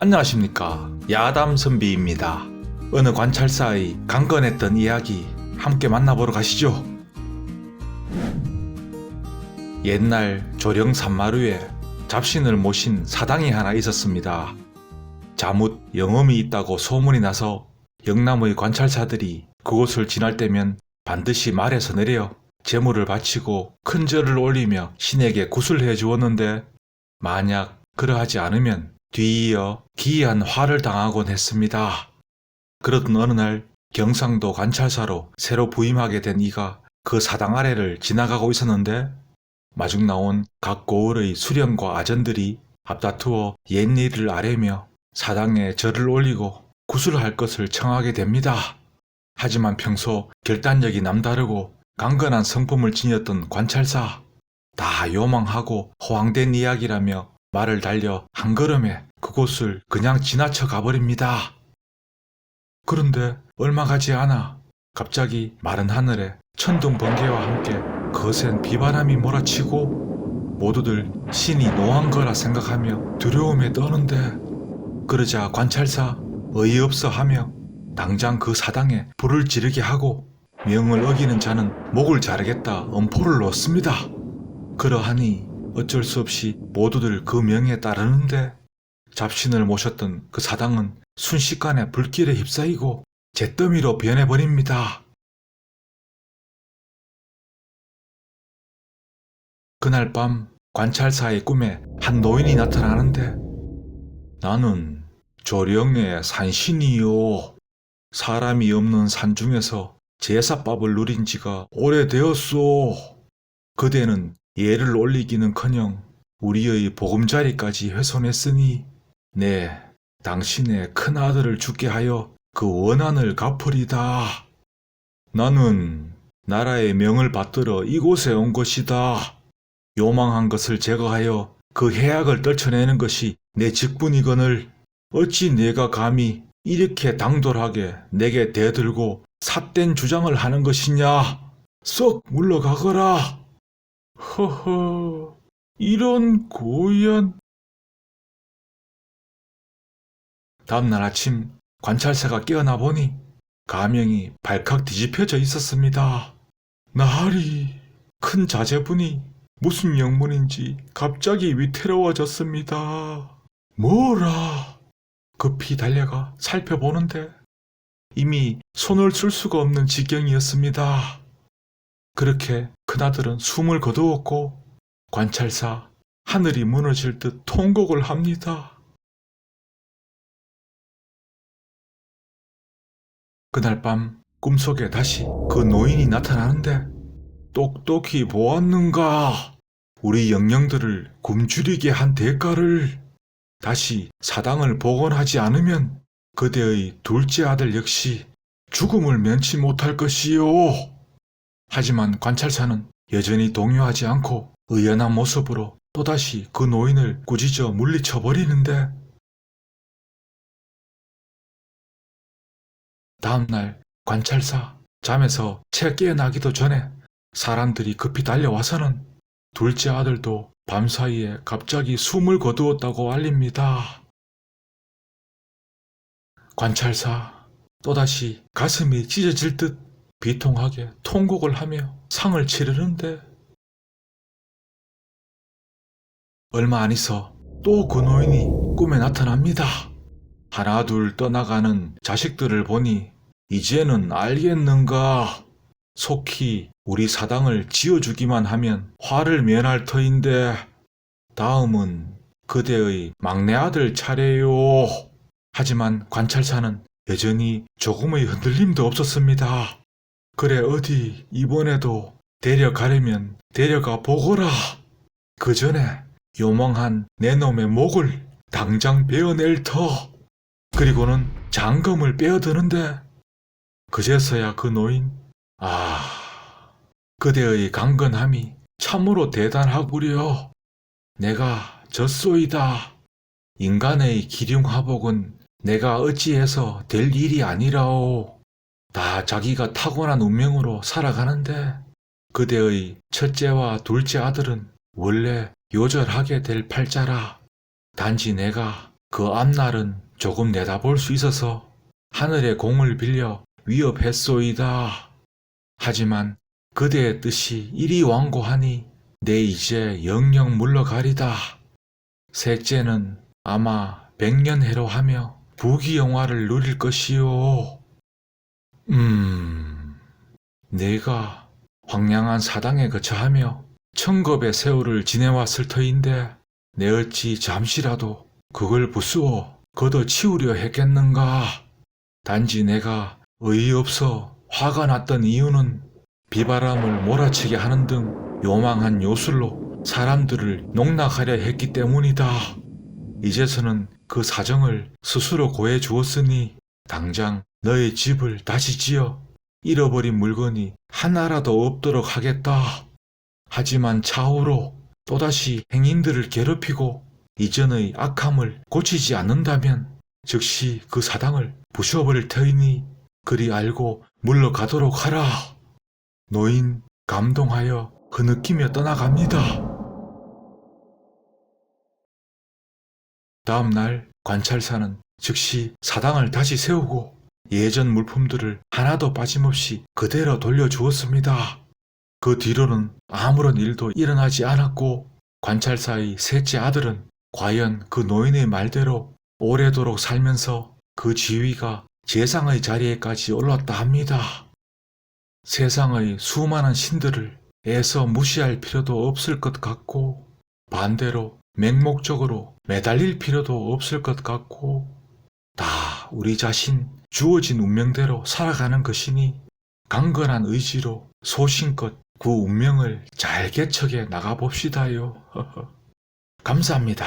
안녕하십니까. 야담선비입니다. 어느 관찰사의 강건했던 이야기 함께 만나보러 가시죠. 옛날 조령 산마루에 잡신을 모신 사당이 하나 있었습니다. 자뭇 영험이 있다고 소문이 나서 영남의 관찰사들이 그곳을 지날 때면 반드시 말에서 내려 제물을 바치고 큰 절을 올리며 신에게 구슬해 주었는데, 만약 그러하지 않으면 뒤이어 기이한 화를 당하곤 했습니다. 그러던 어느 날 경상도 관찰사로 새로 부임하게 된 이가 그 사당 아래를 지나가고 있었는데, 마중 나온 각 고을의 수령과 아전들이 앞다투어 옛일을 아뢰며 사당에 절을 올리고 구슬할 것을 청하게 됩니다. 하지만 평소 결단력이 남다르고 강건한 성품을 지녔던 관찰사, 다 요망하고 허황된 이야기라며 말을 달려 한 걸음에 그곳을 그냥 지나쳐 가버립니다. 그런데 얼마 가지 않아 갑자기 마른 하늘에 천둥 번개와 함께 거센 비바람이 몰아치고 모두들 신이 노한 거라 생각하며 두려움에 떠는데, 그러자 관찰사 어이없어 하며 당장 그 사당에 불을 지르게 하고 명을 어기는 자는 목을 자르겠다 엄포를 놓습니다. 그러하니 어쩔 수 없이 모두들 그 명에 따르는데, 잡신을 모셨던 그 사당은 순식간에 불길에 휩싸이고 잿더미로 변해버립니다. 그날 밤 관찰사의 꿈에 한 노인이 나타나는데, 나는 조령의 산신이요. 사람이 없는 산중에서 제사밥을 누린 지가 오래되었소. 그대는 예를 올리기는커녕 우리의 보금자리까지 훼손했으니 당신의 큰아들을 죽게 하여 그 원한을 갚으리다. 나는 나라의 명을 받들어 이곳에 온 것이다. 요망한 것을 제거하여 그 해악을 떨쳐내는 것이 내 직분이거늘 어찌 내가 감히 이렇게 당돌하게 내게 대들고 삿된 주장을 하는 것이냐. 썩 물러가거라. 허허, 이런 고얀. 다음날 아침 관찰사가 깨어나 보니 가명이 발칵 뒤집혀져 있었습니다. 나으리, 큰 자제분이 무슨 영문인지 갑자기 위태로워졌습니다. 뭐라? 급히 달려가 살펴보는데 이미 손을 쓸 수가 없는 지경이었습니다. 그렇게 큰아들은 숨을 거두었고 관찰사 하늘이 무너질 듯 통곡을 합니다. 그날 밤 꿈속에 다시 그 노인이 나타나는데, 똑똑히 보았는가? 우리 영령들을 굶주리게 한 대가를. 다시 사당을 복원하지 않으면 그대의 둘째 아들 역시 죽음을 면치 못할 것이요. 하지만 관찰사는 여전히 동요하지 않고 의연한 모습으로 또다시 그 노인을 꾸짖어 물리쳐버리는데, 다음날 관찰사 잠에서 채 깨어나기도 전에 사람들이 급히 달려와서는 둘째 아들도 밤사이에 갑자기 숨을 거두었다고 알립니다. 관찰사 또다시 가슴이 찢어질 듯 비통하게 통곡을 하며 상을 치르는데, 얼마 안 있어 또 그 노인이 꿈에 나타납니다. 하나 둘 떠나가는 자식들을 보니 이제는 알겠는가? 속히 우리 사당을 지어주기만 하면 화를 면할 터인데, 다음은 그대의 막내 아들 차례요. 하지만 관찰사는 여전히 조금의 흔들림도 없었습니다. 그래, 어디 이번에도 데려가려면 데려가 보거라. 그 전에 요망한 내 놈의 목을 당장 베어낼 터. 그리고는 장검을 빼어드는데, 그제서야 그 노인, 그대의 강건함이 참으로 대단하구려. 내가 졌소이다. 인간의 기륭화복은 내가 어찌해서 될 일이 아니라오. 다 자기가 타고난 운명으로 살아가는데, 그대의 첫째와 둘째 아들은 원래 요절하게 될 팔자라. 단지 내가 그 앞날은 조금 내다볼 수 있어서 하늘의 공을 빌려 위협했소이다. 하지만 그대의 뜻이 이리 완고하니 내 이제 영영 물러가리다. 셋째는 아마 100년해로 하며 부귀영화를 누릴 것이요. 내가 황량한 사당에 거처하며 천겁의 세월을 지내왔을 터인데 내 어찌 잠시라도 그걸 부수어 걷어치우려 했겠는가. 단지 내가 어이없어 화가 났던 이유는 비바람을 몰아치게 하는 등 요망한 요술로 사람들을 농락하려 했기 때문이다. 이제서는 그 사정을 스스로 고해 주었으니 당장 너의 집을 다시 지어 잃어버린 물건이 하나라도 없도록 하겠다. 하지만 차후로 또다시 행인들을 괴롭히고 이전의 악함을 고치지 않는다면 즉시 그 사당을 부셔버릴 터이니 그리 알고 물러가도록 하라. 노인 감동하여 흐느끼며 떠나갑니다. 다음 날 관찰사는 즉시 사당을 다시 세우고 예전 물품들을 하나도 빠짐없이 그대로 돌려주었습니다. 그 뒤로는 아무런 일도 일어나지 않았고 관찰사의 셋째 아들은 과연 그 노인의 말대로 오래도록 살면서 그 지위가 재상의 자리에까지 올랐다 합니다. 세상의 수많은 신들을 애써 무시할 필요도 없을 것 같고 반대로 맹목적으로 매달릴 필요도 없을 것 같고 다 우리 자신 주어진 운명대로 살아가는 것이니 강건한 의지로 소신껏 그 운명을 잘 개척해 나가봅시다요. 감사합니다.